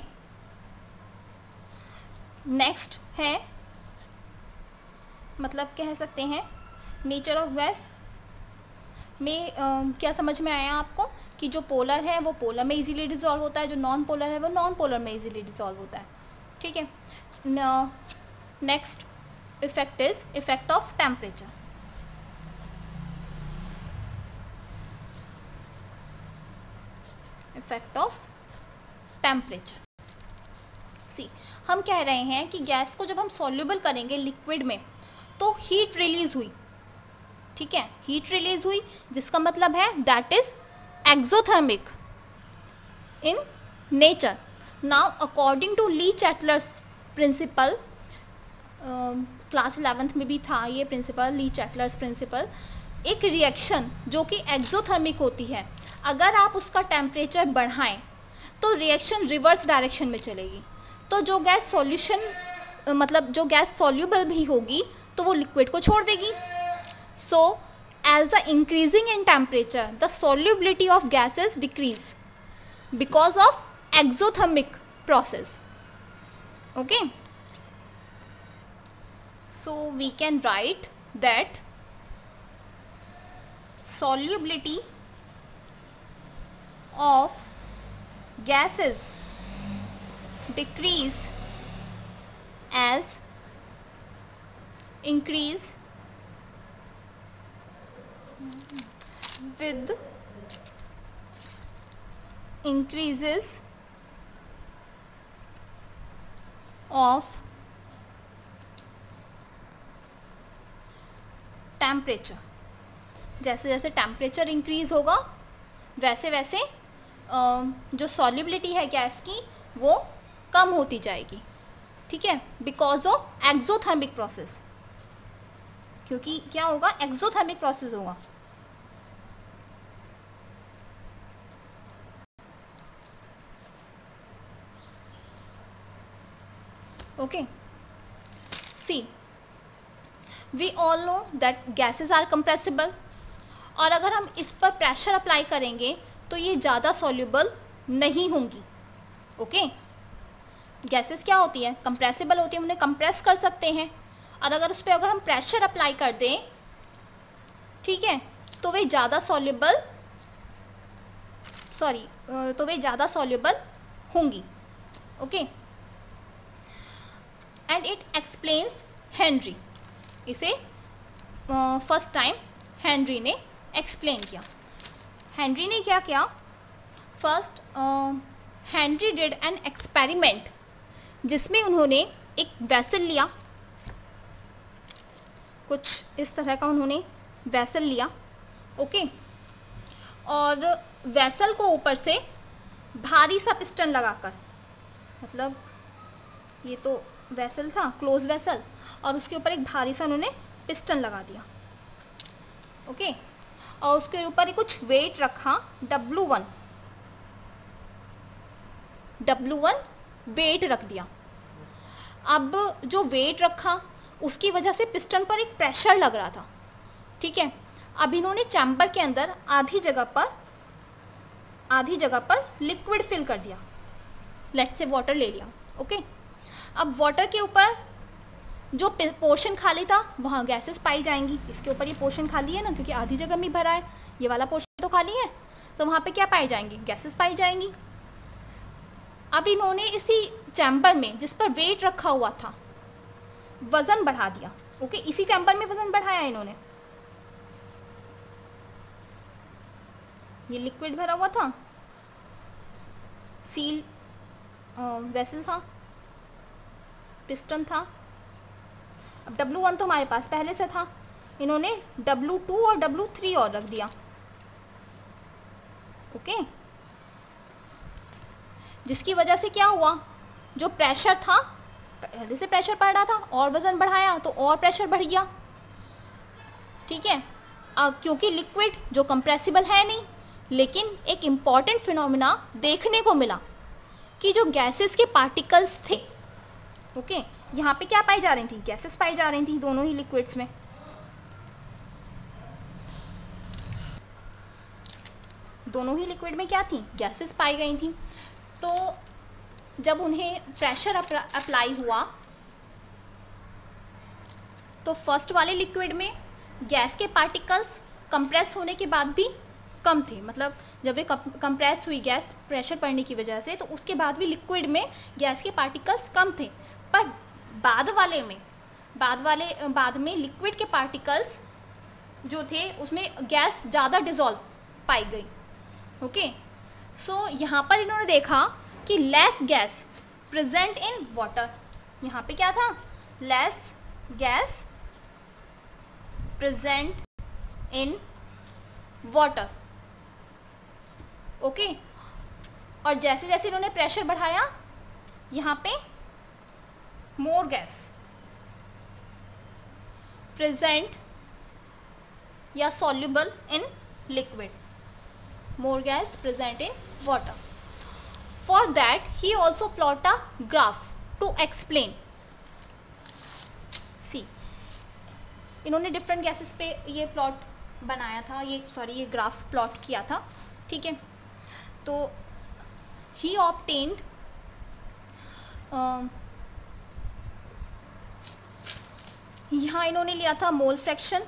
नेक्स्ट है, मतलब कह सकते हैं नेचर ऑफ गैस में क्या समझ में आया आपको कि जो पोलर है वो पोलर में इजीली डिज़ोल्व होता है, जो नॉन पोलर है वो नॉन पोलर में इजीली डिज़ोल्व होता है. ठीक है, next effect is effect of temperature. Effect of temperature. See, हम कह रहे हैं कि गैस को जब हम सॉल्युबल करेंगे लिक्विड में तो हीट रिलीज हुई, ठीक है, हीट रिलीज हुई, जिसका मतलब है that is exothermic in nature. Now according to Le Chatelier's principle, class 11th में भी था ये प्रिंसिपल, ली चैटलर्स प्रिंसिपल, एक रिएक्शन जो कि एक्सोथर्मिक होती है, अगर आप उसका टेम्परेचर बढ़ाएं तो रिएक्शन रिवर्स डायरेक्शन में चलेगी। तो जो गैस सॉल्यूशन मतलब जो गैस सॉल्युबल भी होगी तो वो लिक्विड को छोड़ देगी। So as the increasing in temperature the solubility of gases decrease because of exothermic process. Okay, so we can write that solubility of gases decrease as increase with increases of temperature। जैसे जैसे temperature increase होगा वैसे वैसे जो solubility है gas की वो कम होती जाएगी, ठीक है, बिकॉज ऑफ एक्सोथर्मिक प्रोसेस, क्योंकि क्या होगा, एक्सोथर्मिक प्रोसेस होगा। Okay, see, we all know that gases are compressible, और अगर हम इस पर प्रेशर अप्लाई करेंगे तो ये ज़्यादा सॉल्युबल नहीं होंगी। ओके, गैसेस क्या होती है, कंप्रेसिबल होती है, हम उन्हें कंप्रेस कर सकते हैं, और अगर उस पर अगर हम प्रेशर अप्लाई कर दें, ठीक है, तो वे ज़्यादा सॉल्युबल होंगी। Okay, and it explains Henry, इसे फर्स्ट टाइम हेनरी ने एक्सप्लेन किया। हेनरी ने क्या किया, first Henry did an experiment जिसमें उन्होंने एक वेसल लिया, कुछ इस तरह का उन्होंने वेसल लिया। ओके, और वेसल को ऊपर से भारी सा पिस्टन लगाकर, मतलब ये तो वेसल था, क्लोज वेसल, और उसके ऊपर एक भारी सा उन्होंने पिस्टन लगा दिया। ओके, और उसके ऊपर कुछ वेट रखा, W1 वेट रख दिया। अब जो वेट रखा उसकी वजह से पिस्टन पर एक प्रेशर लग रहा था, ठीक है। अब इन्होंने चैम्बर के अंदर आधी जगह पर लिक्विड फिल कर दिया, लेट्स से वाटर ले लिया। ओके, अब वाटर के ऊपर जो पोर्शन खाली था वहाँ गैसेस पाई जाएंगी। इसके ऊपर ये पोर्शन खाली है ना, क्योंकि आधी जगह में भरा है, ये वाला पोर्शन तो खाली है, तो वहाँ पे क्या पाई जाएंगी, गैसेस पाई जाएंगी। अब इन्होंने इसी चैम्बर में जिस पर वेट रखा हुआ था वजन बढ़ा दिया। ओके, इसी चैम्बर में वजन बढ़ाया इन्होंने, ये लिक्विड भरा हुआ था, सील वेसल था, पिस्टन था। अब W1 तो हमारे पास पहले से था, इन्होंने W2 और W3 और रख दिया। ओके, जिसकी वजह से क्या हुआ, जो प्रेशर था, पहले से प्रेशर पड़ रहा था और वजन बढ़ाया तो और प्रेशर बढ़ गया, ठीक है। क्योंकि लिक्विड जो कंप्रेसिबल है नहीं, लेकिन एक इम्पॉर्टेंट फिनोमिना देखने को मिला कि जो गैसेस के पार्टिकल्स थे, ओके, यहाँ पे क्या पाई जा रही थी, गैसेस पाई जा रही थी दोनों ही लिक्विड्स में। दोनों ही लिक्विड में क्या थी, गैसेस पाई गई थी। तो जब उन्हें प्रेशर अप्लाई हुआ तो फर्स्ट वाले लिक्विड में गैस के पार्टिकल्स कंप्रेस होने के बाद भी कम थे, मतलब जब वे कंप्रेस हुई गैस प्रेशर पड़ने की वजह से, तो उसके बाद भी लिक्विड में गैस के पार्टिकल्स कम थे। पर बाद में लिक्विड के पार्टिकल्स जो थे उसमें गैस ज़्यादा डिसॉल्व पाई गई। ओके, सो यहाँ पर इन्होंने देखा कि less gas present in water, यहाँ पे क्या था, less gas present in water, okay. और जैसे जैसे इन्होंने प्रेशर बढ़ाया, यहाँ पे मोर गैस प्रेजेंट या soluble in liquid, more gas present in water. For that he also plot a graph to explain. See, इन्होंने डिफरेंट गैसेस पे ये प्लॉट बनाया था, ये ग्राफ प्लॉट किया था, ठीक है। तो he obtained यहाँ इन्होंने लिया था मोल फ्रैक्शन,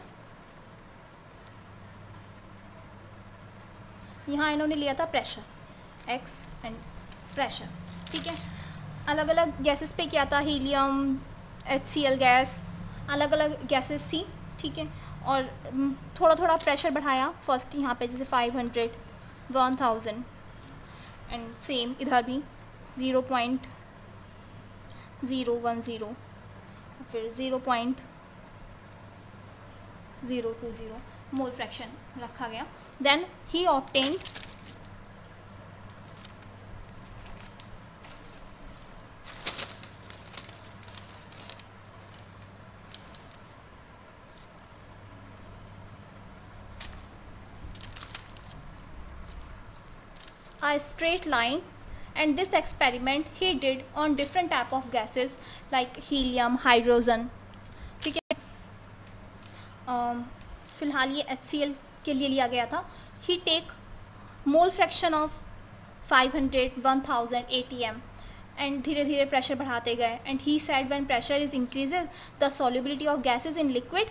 यहाँ इन्होंने लिया था प्रेशर, x एंड प्रेशर, ठीक है। अलग अलग गैसेस पे क्या था, हीलियम, HCl गैस, अलग अलग गैसेस थी, ठीक है। और थोड़ा थोड़ा प्रेशर बढ़ाया, फर्स्ट यहाँ पे जैसे 500, 1000 एंड सेम इधर भी 0.010, फिर 0.020 मोल फ्रैक्शन रखा गया। देन ही obtained a straight line, and this experiment he did on different type of gases like helium, hydrogen, ठीक है। फिलहाल ये HCl के लिए लिया गया था। He take mole fraction of 500, 1000 ATM and धीरे धीरे प्रेशर बढ़ाते गए, and he said when pressure is increases the solubility of gases in liquid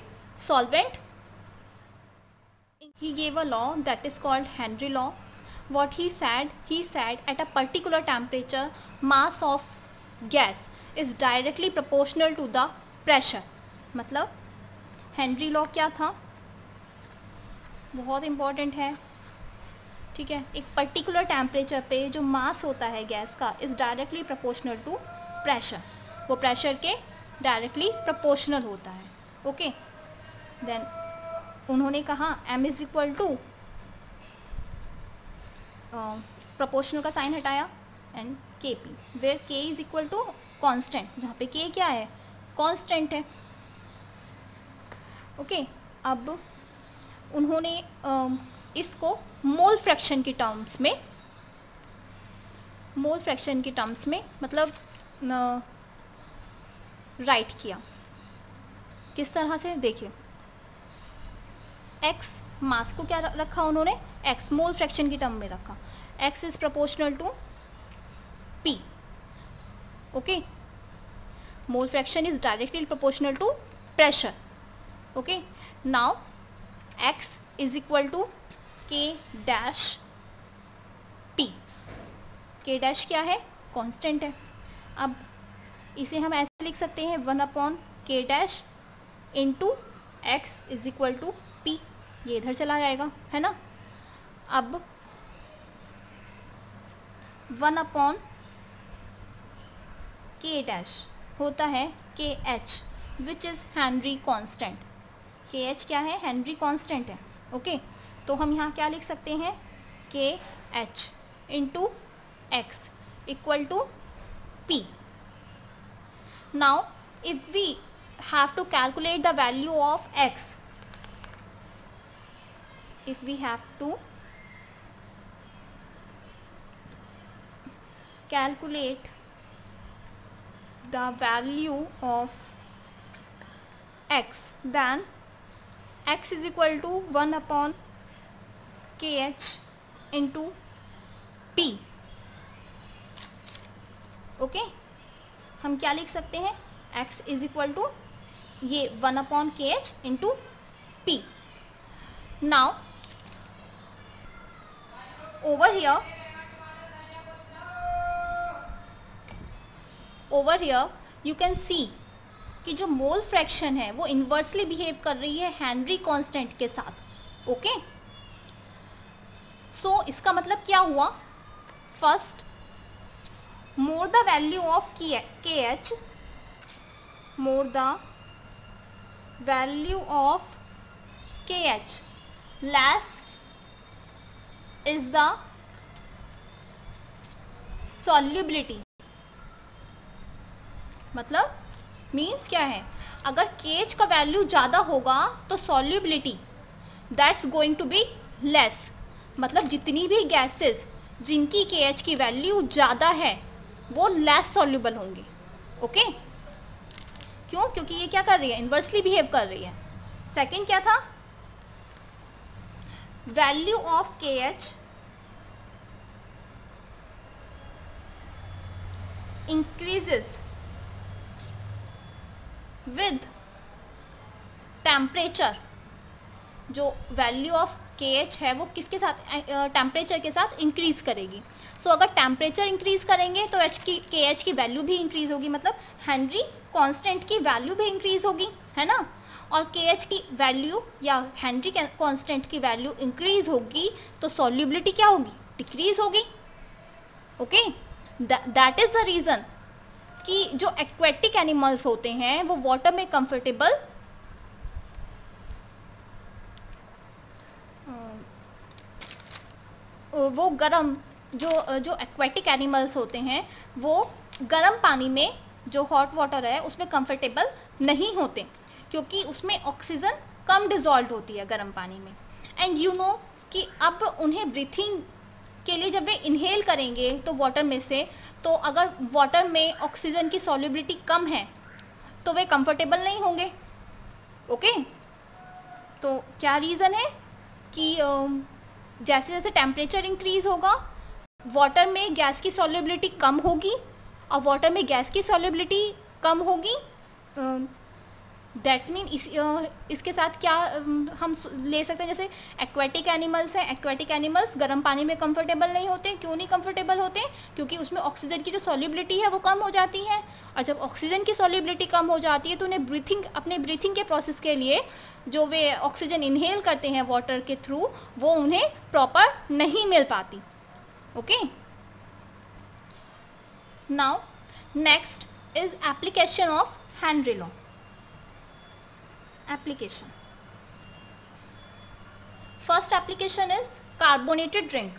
solvent. he gave a law that is called Henry law. What he said at a particular temperature mass of gas is directly proportional to the pressure. मतलब Henry law क्या था, बहुत important है, ठीक है। एक particular temperature पे जो मास होता है गैस का is directly proportional to pressure, वो प्रेशर के डायरेक्टली प्रोपोर्शनल होता है, ओके। देन उन्होंने कहा m is equal to, proportional का साइन हटाया, and Kp where K is equal to constant, जहाँ पे K क्या है, कांस्टेंट है, ओके। अब उन्होंने इसको मोल फ्रैक्शन की टर्म्स में मतलब राइट किया। किस तरह से, देखिए, x मास को क्या रखा उन्होंने, x मोल फ्रैक्शन की टर्म में रखा, x is proportional to p, okay. Mole fraction is directly proportional to pressure, okay. Now x is equal to k dash p, k dash क्या है, कांस्टेंट है। अब इसे हम ऐसे लिख सकते हैं 1/k dash into x is equal to p, ये इधर चला जाएगा, है ना। अब 1/k डैश होता है kh which is Henry constant, kh क्या है, हेनरी कांस्टेंट है, ओके। तो हम यहाँ क्या लिख सकते हैं, kh into x equal to p. Now if we have to calculate the value of x, if we have to calculate the value of x, then x is equal to 1/kh into p, okay. हम क्या लिख सकते हैं, x is equal to ये 1/kh into p. Now over here you can see कि जो mole fraction है वो इन्वर्सली बिहेव कर रही है हेनरी कांस्टेंट के साथ, ओके। सो इसका मतलब क्या हुआ first, more the value of KH, more the value of KH, less is the solubility. मतलब मीन्स क्या है, अगर KH का वैल्यू ज़्यादा होगा तो solubility that's going to be less. मतलब जितनी भी गैसेस जिनकी KH की वैल्यू ज़्यादा है वो लेस सॉल्युबल होंगे. ओके, क्यों? क्योंकि ये क्या कर रही है, इन्वर्सली बिहेव कर रही है. सेकंड क्या था, value of KH increases with temperature. जो वैल्यू ऑफ KH है वो किसके साथ, टेम्परेचर के साथ इंक्रीज करेगी. सो अगर टेम्परेचर इंक्रीज करेंगे तो KH की वैल्यू भी इंक्रीज होगी. मतलब हेनरी कांस्टेंट की वैल्यू भी इंक्रीज होगी, है ना. और KH की वैल्यू या हेनरी कांस्टेंट की वैल्यू इंक्रीज होगी तो सॉल्युबिलिटी क्या होगी, डिक्रीज होगी. Okay, that is the reason कि जो एक्वेटिक एनिमल्स होते हैं वो वाटर में कंफर्टेबल वो गर्म जो एक्वेटिक एनिमल्स होते हैं वो गर्म पानी में, जो हॉट वाटर है उसमें कंफर्टेबल नहीं होते क्योंकि उसमें ऑक्सीजन कम डिजॉल्व होती है गर्म पानी में. एंड यू नो कि अब उन्हें ब्रीथिंग के लिए जब वे इनहेल करेंगे तो वाटर में से, तो अगर वाटर में ऑक्सीजन की सॉल्युबिलिटी कम है तो वे कंफर्टेबल नहीं होंगे. ओके, तो क्या रीज़न है कि जैसे जैसे टेम्परेचर इंक्रीज होगा वाटर में गैस की सॉल्युबिलिटी कम होगी, और वाटर में गैस की सॉल्युबिलिटी कम होगी. दैट्स मीन इसके साथ क्या हम ले सकते हैं, जैसे एक्वेटिक एनिमल्स हैं, एक्वेटिक एनिमल्स गर्म पानी में कंफर्टेबल नहीं होते. क्यों नहीं कंफर्टेबल होते? क्योंकि उसमें ऑक्सीजन की जो सॉल्युबिलिटी है वो कम हो जाती है, और जब ऑक्सीजन की सॉल्युबिलिटी कम हो जाती है तो उन्हें अपने ब्रीथिंग के प्रोसेस के लिए जो वे ऑक्सीजन इनहेल करते हैं वाटर के थ्रू वो उन्हें प्रॉपर नहीं मिल पाती. Okay, now next is application of Henry law. Application. First application is carbonated drink.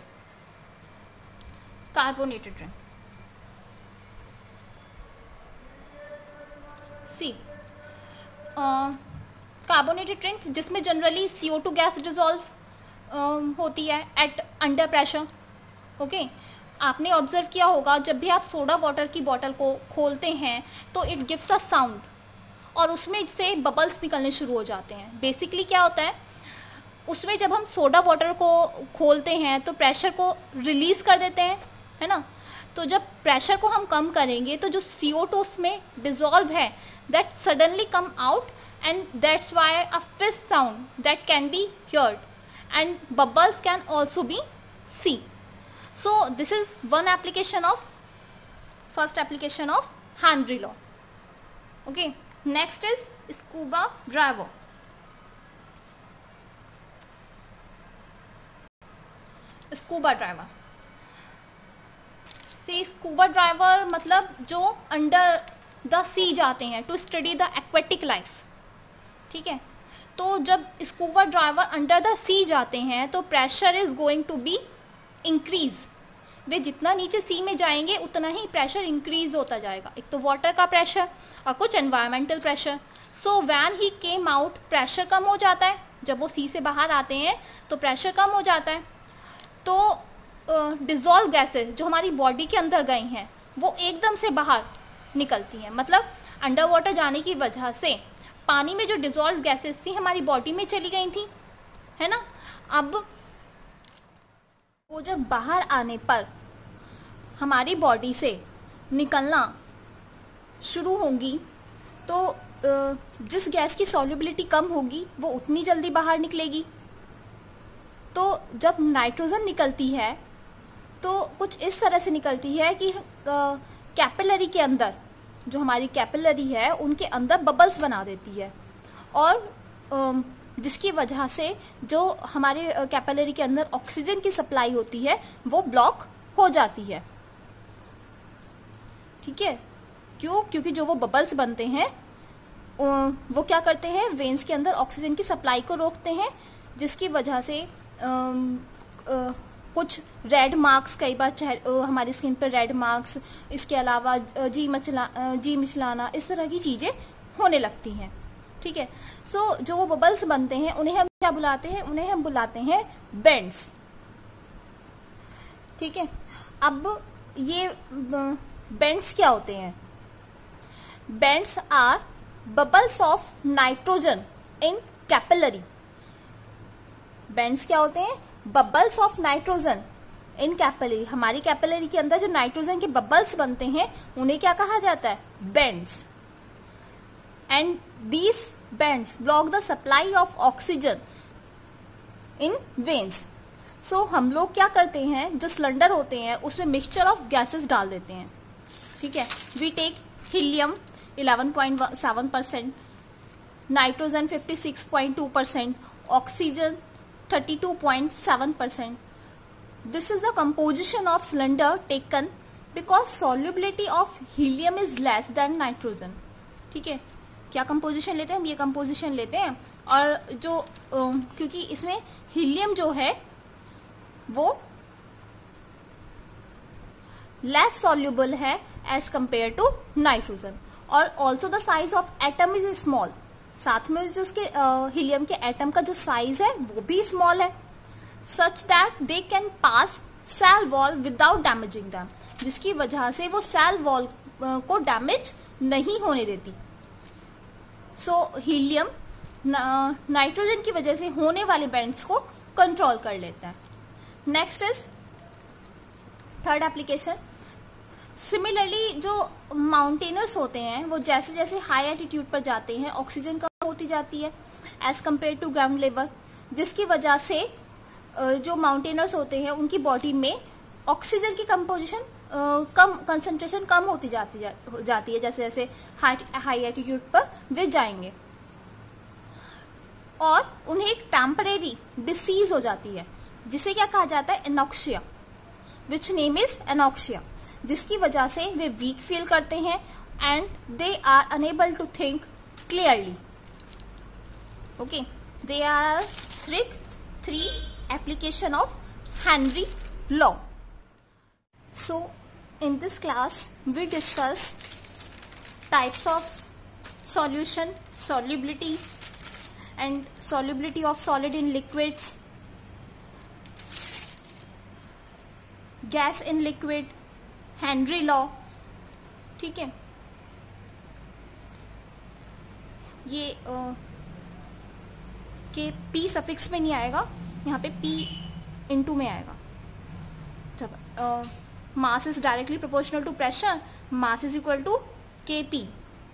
Carbonated drink. See, carbonated drink जिसमें जनरली CO2 गैस डिजॉल्व होती है एट अंडर प्रेशर. ओके, आपने ऑब्जर्व किया होगा जब भी आप सोडा वाटर की बॉटल को खोलते हैं तो इट गिव्स अ साउंड और उसमें से बबल्स निकलने शुरू हो जाते हैं. बेसिकली क्या होता है, उसमें जब हम सोडा वाटर को खोलते हैं तो प्रेशर को रिलीज़ कर देते हैं, है ना. तो जब प्रेशर को हम कम करेंगे तो जो CO2 उसमें डिजॉल्व है that suddenly come out, and that's why a fizz sound that can be heard, and bubbles can also be see. So this is one application of first application of Henry law. Okay, next is scuba diver. Scuba diver. See, scuba diver मतलब जो under the sea जाते हैं to study the aquatic life. ठीक है, तो जब scuba driver under the sea जाते हैं तो pressure is going to be increase. वे जितना नीचे सी में जाएंगे उतना ही प्रेशर इंक्रीज होता जाएगा. एक तो वाटर का प्रेशर और कुछ environmental pressure. So when he came out pressure कम हो जाता है. जब वो सी से बाहर आते हैं तो प्रेशर कम हो जाता है. तो डिजॉल्व गैसेस जो हमारी बॉडी के अंदर गई हैं वो एकदम से बाहर निकलती हैं. मतलब अंडर वाटर जाने की वजह से पानी में जो डिजॉल्व गैसेस थी हमारी बॉडी में चली गई थी, है ना. अब वो जब बाहर आने पर हमारी बॉडी से निकलना शुरू होंगी तो जिस गैस की सॉल्युबिलिटी कम होगी वो उतनी जल्दी बाहर निकलेगी. तो जब नाइट्रोजन निकलती है तो कुछ इस तरह से निकलती है कि कैपिलरी के अंदर, जो हमारी कैपिलरी है उनके अंदर बबल्स बना देती है, और जिसकी वजह से जो हमारे कैपिलरी के अंदर ऑक्सीजन की सप्लाई होती है वो ब्लॉक हो जाती है। ठीक है, क्यों? क्योंकि जो वो बबल्स बनते हैं वो क्या करते हैं, वेन्स के अंदर ऑक्सीजन की सप्लाई को रोकते हैं, जिसकी वजह से कुछ रेड मार्क्स, कई बार हमारी स्किन पर रेड मार्क्स, इसके अलावा जी मिचलाना, इस तरह की चीजें होने लगती हैं। ठीक है, सो जो वो बबल्स बनते हैं उन्हें हम क्या बुलाते हैं, उन्हें हम बुलाते हैं बेंड्स। ठीक है, अब ये बेंड्स क्या होते हैं? Bends are bubbles of nitrogen in capillary. Bends क्या होते हैं? Bubbles of nitrogen in capillary. हमारी कैपिलरी के अंदर जो नाइट्रोजन के बबल्स बनते हैं उन्हें क्या कहा जाता है? Bends. And these bends block the supply of oxygen in veins. So हम लोग क्या करते हैं, जो सिलेंडर होते हैं उसमें मिक्सचर ऑफ गैसेस डाल देते हैं। ठीक है, we take helium 11.7%, nitrogen 56.2%, oxygen 32.7%. This is the composition of cylinder taken because solubility of helium is less than nitrogen. ठीक है, क्या कंपोजिशन लेते हैं हम? ये कंपोजिशन लेते हैं, और जो क्योंकि इसमें हीलियम जो है वो लेस सॉल्युबल है एज कंपेयर टू नाइट्रोजन, और also the size of atom is small. साथ में जो उसके हीलियम के एटम का जो साइज है वो भी स्मॉल है, such that they can pass cell wall without damaging them, जिसकी वजह से वो सेल वॉल को डैमेज नहीं होने देती। सो हीलियम नाइट्रोजन की वजह से होने वाले बेंड्स को कंट्रोल कर लेता है। Next is third application. Similarly जो माउंटेनर्स होते हैं वो जैसे जैसे हाई एल्टीट्यूड पर जाते हैं ऑक्सीजन कम होती जाती है as compare to ground level, जिसकी वजह से जो माउंटेनर्स होते हैं उनकी बॉडी में ऑक्सीजन की कंपोजिशन कंसंट्रेशन कम होती जाती है जैसे जैसे हाई एल्टीट्यूड पर वे जाएंगे, और उन्हें एक टेम्परेरी डिसीज हो जाती है जिसे क्या कहा जाता है? Anoxia, which name is anoxia, जिसकी वजह से वे वीक फील करते हैं and they are unable to think clearly. Okay, they are three application of Henry law. So in this class we discuss types of solution, solubility and solubility of solid in liquids, gas in liquid, Henry law. ठीक है, ये के P suffix में नहीं आएगा, यहाँ पे P into में आएगा। जब mass is directly proportional to pressure, mass is equal to Kp,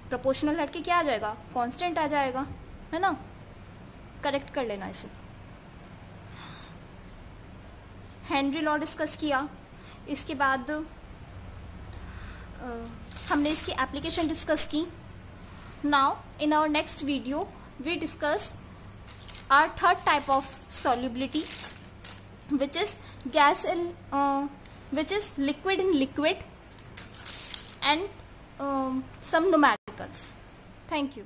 proportional हट के क्या आ जाएगा? कांस्टेंट आ जाएगा, है ना? करेक्ट कर लेना इसे। हेनरी लॉ डिस्कस किया, इसके बाद हमने इसकी एप्लीकेशन डिस्कस की। Now in our next video we discuss our third type of solubility, which is which is liquid in liquid, and some numericals. Thank you.